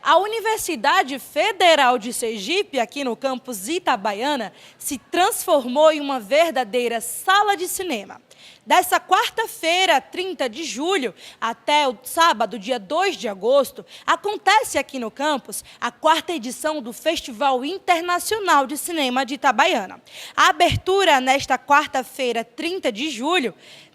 A Universidade Federal de Sergipe, aqui no campus Itabaiana, se transformou em uma verdadeira sala de cinema. Dessa quarta-feira, 30 de julho, até o sábado, dia 2 de agosto, acontece aqui no campus a quarta edição do Festival Internacional de Cinema de Itabaiana. A abertura nesta quarta-feira, 30 de julho,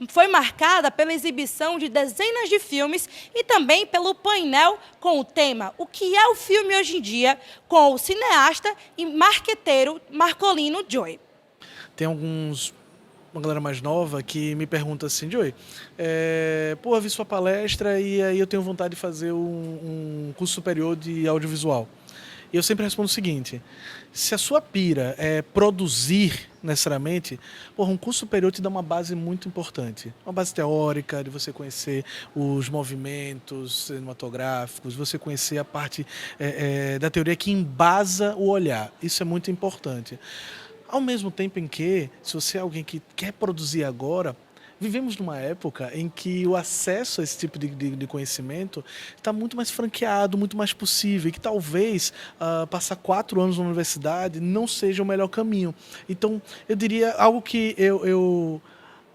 foi marcada pela exibição de dezenas de filmes e também pelo painel com o tema "O que é o filme hoje em dia?", com o cineasta e marqueteiro Marcolino Joy. Tem uma galera mais nova que me pergunta assim: Joy, eu vi sua palestra e aí eu tenho vontade de fazer um curso superior de audiovisual. E eu sempre respondo o seguinte: se a sua pira é produzir necessariamente, um curso superior te dá uma base muito importante. Uma base teórica, de você conhecer os movimentos cinematográficos, você conhecer a parte da teoria que embasa o olhar. Isso é muito importante. Ao mesmo tempo em que, se você é alguém que quer produzir agora, vivemos numa época em que o acesso a esse tipo de conhecimento está muito mais franqueado, muito mais possível, e que talvez passar 4 anos na universidade não seja o melhor caminho. Então, eu diria algo que eu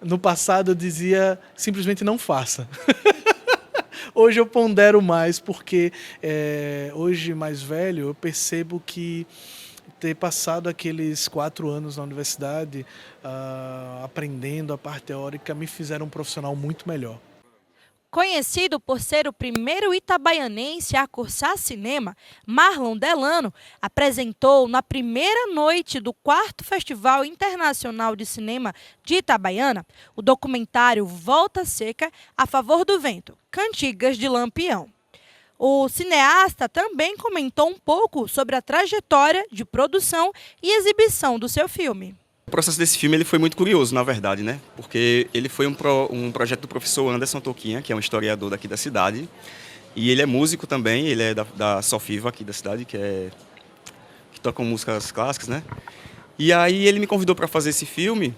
no passado eu dizia: simplesmente não faça. Hoje eu pondero mais, porque hoje mais velho eu percebo que ter passado aqueles 4 anos na universidade aprendendo a parte teórica me fizeram um profissional muito melhor. Conhecido por ser o primeiro itabaianense a cursar cinema, Marlon Delano apresentou na primeira noite do 4º Festival Internacional de Cinema de Itabaiana o documentário Volta Seca a Favor do Vento, Cantigas de Lampião. O cineasta também comentou um pouco sobre a trajetória de produção e exibição do seu filme. O processo desse filme ele foi muito curioso, na verdade, né? Porque ele foi um projeto do professor Anderson Toquinha, que é um historiador daqui da cidade. E ele é músico também, ele é da Sofiva aqui da cidade, que toca músicas clássicas, né? E aí ele me convidou para fazer esse filme.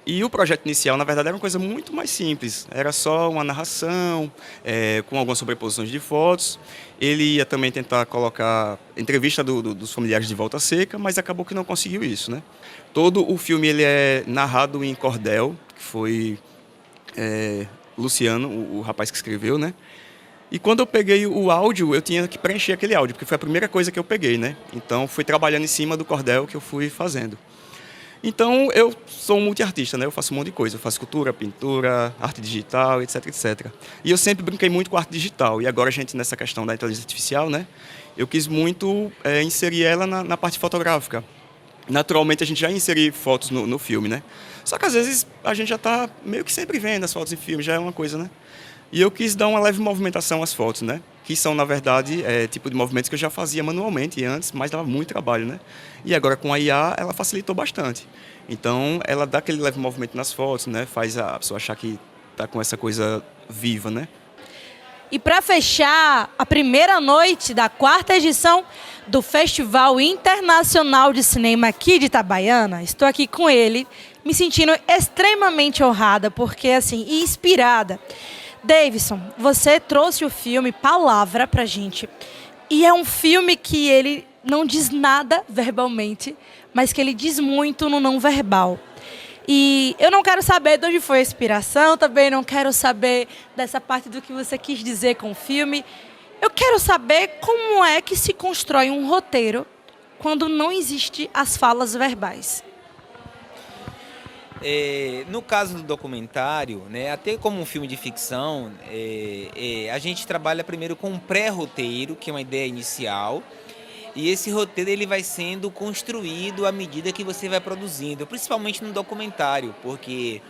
E o projeto inicial, na verdade, era uma coisa muito mais simples. Era só uma narração, com algumas sobreposições de fotos. Ele ia também tentar colocar entrevista dos familiares de Volta Seca, mas acabou que não conseguiu isso, né? Todo o filme ele é narrado em cordel, que foi Luciano, o rapaz que escreveu, né? E quando eu peguei o áudio, eu tinha que preencher aquele áudio, porque foi a primeira coisa que eu peguei, né? Então, fui trabalhando em cima do cordel que eu fui fazendo. Então, eu sou um multiartista, né? Eu faço um monte de coisa. Eu faço escultura, pintura, arte digital, etc, etc. E eu sempre brinquei muito com arte digital. E agora a gente, nessa questão da inteligência artificial, né? Eu quis muito inserir ela na parte fotográfica. Naturalmente, a gente já inseriu fotos no filme, né? Só que, às vezes, a gente já está meio que sempre vendo as fotos em filme, já é uma coisa, né? E eu quis dar uma leve movimentação às fotos, né? Que são, na verdade, tipo de movimentos que eu já fazia manualmente antes, mas dava muito trabalho, né? E agora com a IA, ela facilitou bastante. Então, ela dá aquele leve movimento nas fotos, né? Faz a pessoa achar que está com essa coisa viva, né? E para fechar a primeira noite da 4ª edição do Festival Internacional de Cinema aqui de Itabaiana, estou aqui com ele, me sentindo extremamente honrada, porque assim, e inspirada. Davidson, você trouxe o filme Palavra pra gente. E é um filme que ele não diz nada verbalmente, mas que ele diz muito no não verbal. E eu não quero saber de onde foi a inspiração, também não quero saber dessa parte do que você quis dizer com o filme. Eu quero saber como é que se constrói um roteiro quando não existe as falas verbais. No caso do documentário, né, até como um filme de ficção, a gente trabalha primeiro com um pré-roteiro, que é uma ideia inicial, e esse roteiro ele vai sendo construído à medida que você vai produzindo, principalmente no documentário, porque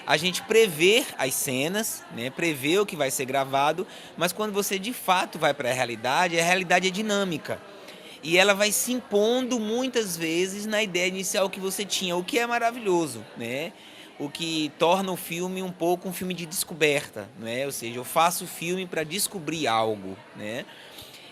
a gente prevê as cenas, né, prevê o que vai ser gravado, mas quando você de fato vai para a realidade é dinâmica. E ela vai se impondo muitas vezes na ideia inicial que você tinha, o que é maravilhoso, né? O que torna o filme um pouco um filme de descoberta, né? Ou seja, eu faço o filme para descobrir algo, né?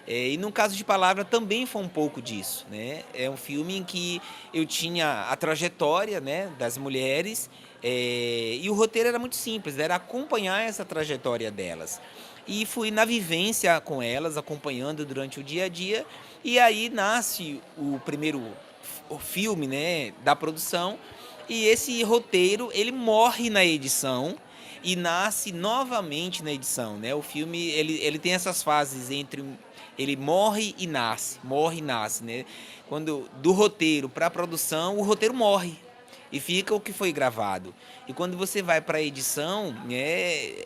E no caso de Palavra também foi um pouco disso, né? É um filme em que eu tinha a trajetória, né, das mulheres, e o roteiro era muito simples, era acompanhar essa trajetória delas. E fui na vivência com elas, acompanhando durante o dia a dia, e aí nasce o primeiro filme, né, da produção, e esse roteiro ele morre na edição e nasce novamente na edição, né? O filme ele tem essas fases entre ele morre e nasce, né? Quando do roteiro para a produção, o roteiro morre e fica o que foi gravado. E quando você vai para a edição, né,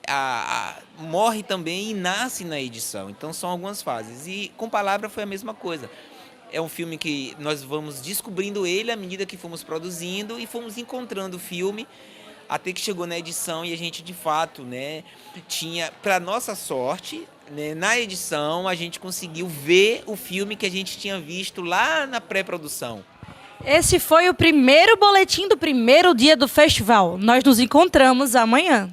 morre também e nasce na edição. Então são algumas fases. E com Palavra foi a mesma coisa. É um filme que nós vamos descobrindo ele à medida que fomos produzindo e fomos encontrando o filme, até que chegou na edição e a gente, de fato, né, tinha, para nossa sorte, né, na edição a gente conseguiu ver o filme que a gente tinha visto lá na pré-produção. Esse foi o primeiro boletim do primeiro dia do festival. Nós nos encontramos amanhã.